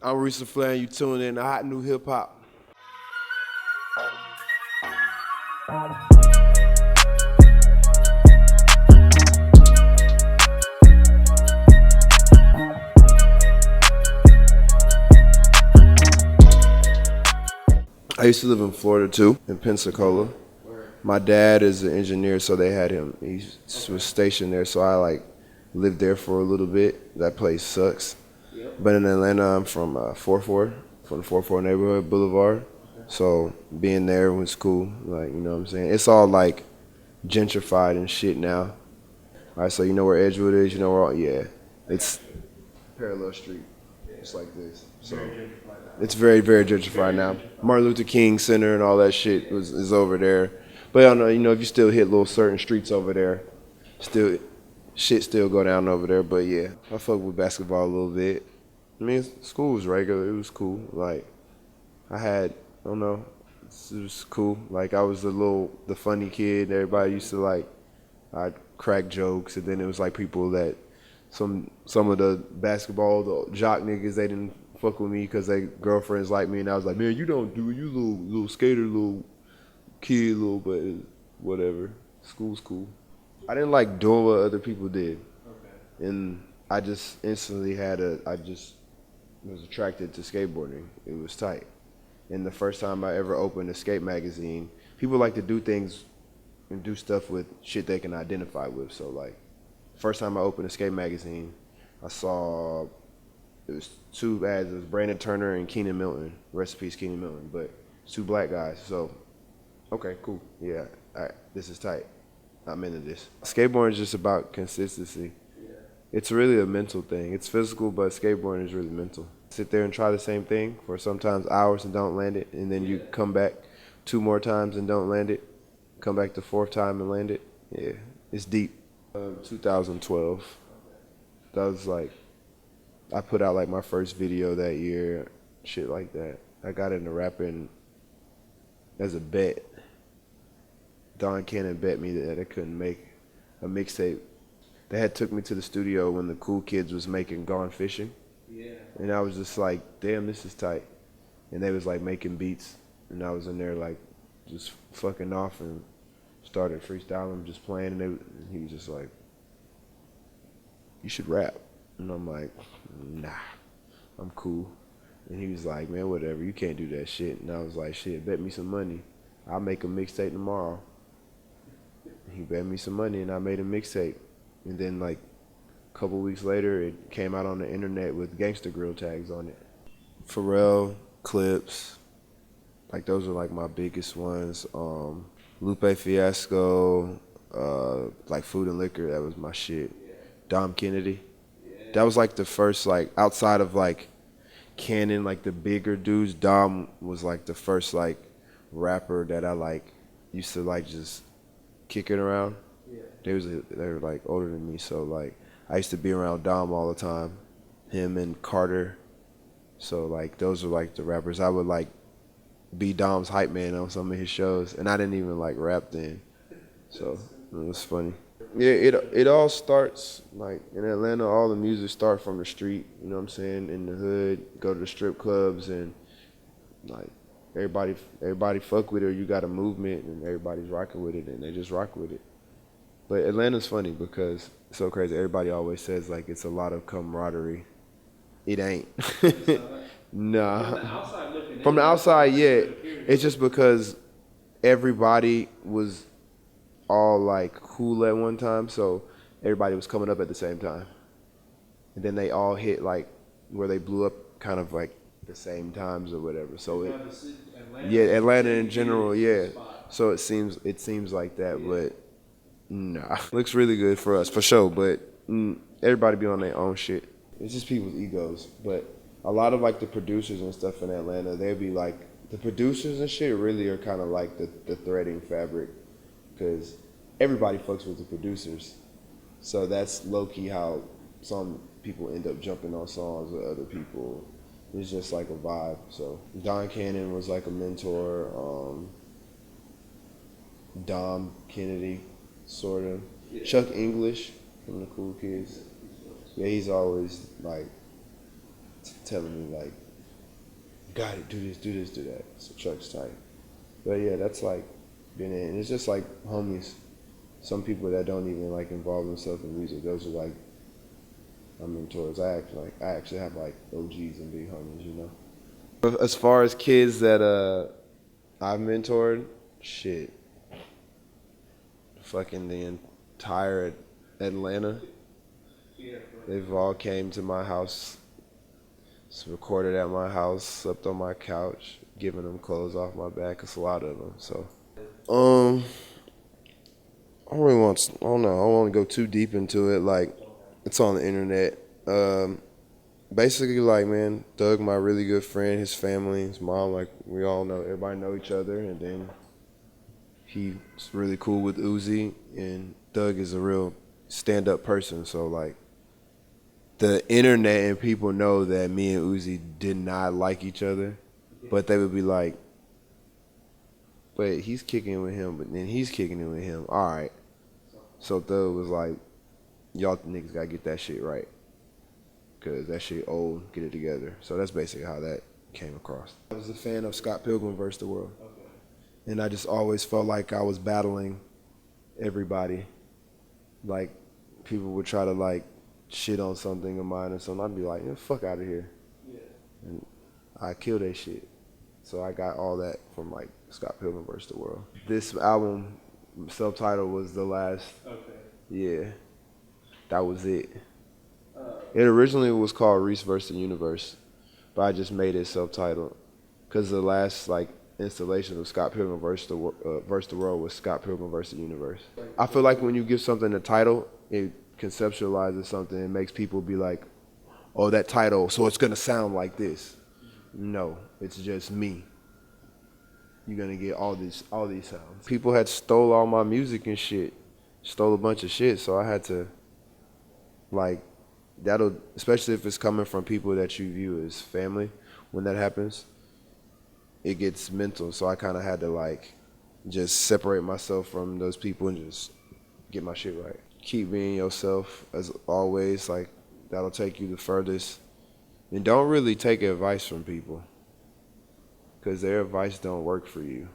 I'm Reese Laflare, and you tuning in to Hot New Hip Hop. I used to live in Florida too, in Pensacola. My dad is an engineer, so they had him. He was stationed there, so I lived there for a little bit. That place sucks. But in Atlanta, I'm from 4-4, from the 4-4 neighborhood, Boulevard. So being there was cool, you know what I'm saying? It's all gentrified and shit now. All right, so you know where Edgewood is, you know where, yeah. It's parallel street, just like this. So it's very, very gentrified now. Martin Luther King Center and all that shit is over there. But I don't know, if you still hit little certain streets over there, shit still go down over there. But yeah, I fuck with basketball a little bit. I mean, school was regular. It was cool. I don't know, it was cool. I was the funny kid. Everybody used to I'd crack jokes, and then it was people that some of the basketball, the jock niggas, they didn't fuck with me because they girlfriends like me, and I was like, man, you don't do it. You little skater, little kid, but whatever. School's cool. I didn't like doing what other people did, and I just instantly I just was attracted to skateboarding. It was tight. And the first time I ever opened a skate magazine, people like to do things and do stuff with shit they can identify with. So first time I opened a skate magazine, I saw it was two ads. It was Brandon Turner and Keenan Milton. Rest in peace, Keenan Milton. But two black guys. So okay, cool. Yeah, this is tight. I'm into this. Skateboarding is just about consistency. It's really a mental thing. It's physical, but skateboarding is really mental. Sit there and try the same thing for sometimes hours and don't land it, and then you come back 2 more times and don't land it, come back the 4th time and land it. Yeah, it's deep. 2012. That was I put out my first video that year, shit like that. I got into rapping as a bet. Don Cannon bet me that I couldn't make a mixtape. They had took me to the studio when the cool kids was making Gone Fishing. Yeah. And I was just like, damn, this is tight. And they was making beats, and I was in there just fucking off and started freestyling, just playing, and he was just like, you should rap. And I'm like, nah, I'm cool. And he was like, man, whatever, you can't do that shit. And I was like, shit, bet me some money. I'll make a mixtape tomorrow. And he bet me some money, and I made a mixtape. And then a couple weeks later, it came out on the internet with Gangsta Grill tags on it. Pharrell, Clips, those are my biggest ones. Lupe Fiasco, Food and Liquor, that was my shit. Dom Kennedy. That was the first, outside of Cannon, the bigger dudes, Dom was the first rapper that I used to just kick it around. They were older than me, so I used to be around Dom all the time, him and Carter. So those are the rappers. I would be Dom's hype man on some of his shows, and I didn't even rap then, so it was funny. Yeah, it all starts in Atlanta. All the music starts from the street. You know what I'm saying? In the hood, go to the strip clubs, and everybody fuck with it. Or you got a movement, and everybody's rocking with it, and they just rock with it. But Atlanta's funny because it's so crazy. Everybody always says it's a lot of camaraderie. It ain't. Nah. From the outside, yeah. It's just because everybody was all cool at one time, so everybody was coming up at the same time. And then they all hit where they blew up kind of the same times or whatever. So Atlanta in general, yeah. So it seems like that, but nah. Looks really good for us, for sure, but everybody be on their own shit. It's just people's egos. But a lot of the producers and stuff in Atlanta, they'd be the producers and shit really are kind of the threading fabric, because everybody fucks with the producers. So that's low-key how some people end up jumping on songs with other people. It's just a vibe. So Don Cannon was a mentor. Dom Kennedy, sort of. Yeah. Chuck English from the Cool Kids. Yeah, he's always telling me got it, do this, do that. So Chuck's tight. But yeah, that's like been it. And it's just like homies. Some people that don't even like involve themselves in music, those are like my mentors. I actually have like OGs and big homies, you know. As far as kids that I've mentored, shit. Fucking the entire Atlanta. They've all came to my house, recorded at my house, slept on my couch, giving them clothes off my back. It's a lot of them. So, I don't know. I don't want to go too deep into it. Like, it's on the internet. Basically, like, man, Doug, my really good friend, his family, his mom, like, we all know, everybody know each other. And then he's really cool with Uzi, and Doug is a real stand-up person. So, like, the internet and people know that me and Uzi did not like each other, but they would be like, but he's kicking it with him, but then he's kicking it with him. All right. So Thug was like, y'all niggas gotta get that shit right, because that shit old, get it together. So that's basically how that came across. I was a fan of Scott Pilgrim vs. the World. Okay. And I just always felt like I was battling everybody. Like, people would try to like shit on something of mine or something. I'd be like, yeah, fuck out of here. Yeah. And I kill that shit. So I got all that from like Scott Pilgrim vs. the World. This album, subtitle, was the last. Okay. Yeah. That was it. It originally was called Reese vs. the Universe, but I just made it subtitled because the last like installation of Scott Pilgrim vs. the World was Scott Pilgrim vs. the Universe. I feel like when you give something a title, it conceptualizes something and makes people be like, oh, that title, so it's gonna sound like this. No, it's just me. You're gonna get all these sounds. People had stole all my music and shit, stole a bunch of shit, so I had to, like, that'll, especially if it's coming from people that you view as family, when that happens, it gets mental. So I kind of had to like just separate myself from those people and just get my shit right. Keep being yourself as always. Like, that'll take you the furthest. And don't really take advice from people, because their advice don't work for you.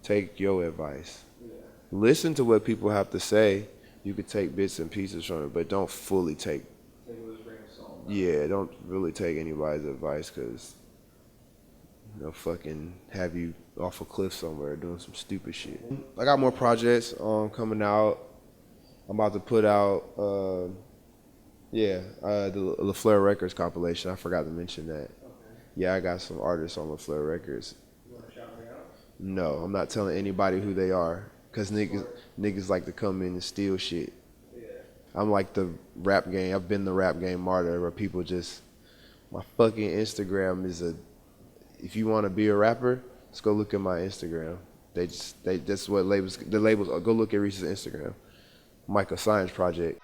Take your advice. Yeah. Listen to what people have to say. You could take bits and pieces from it, but don't fully take it with a grain of salt. Yeah, don't really take anybody's advice, because they'll fucking have you off a cliff somewhere doing some stupid shit. I got more projects coming out. I'm about to put out the Laflare Records compilation. I forgot to mention that. Okay. Yeah, I got some artists on Laflare Records. You want to shout me out? No, I'm not telling anybody who they are, because niggas like to come in and steal shit. Yeah. I'm like the rap game. I've been the rap game martyr, where people just, my fucking Instagram is if you want to be a rapper, let's go look at my Instagram. That's what the labels, go look at Reese's Instagram. Michael Science Project.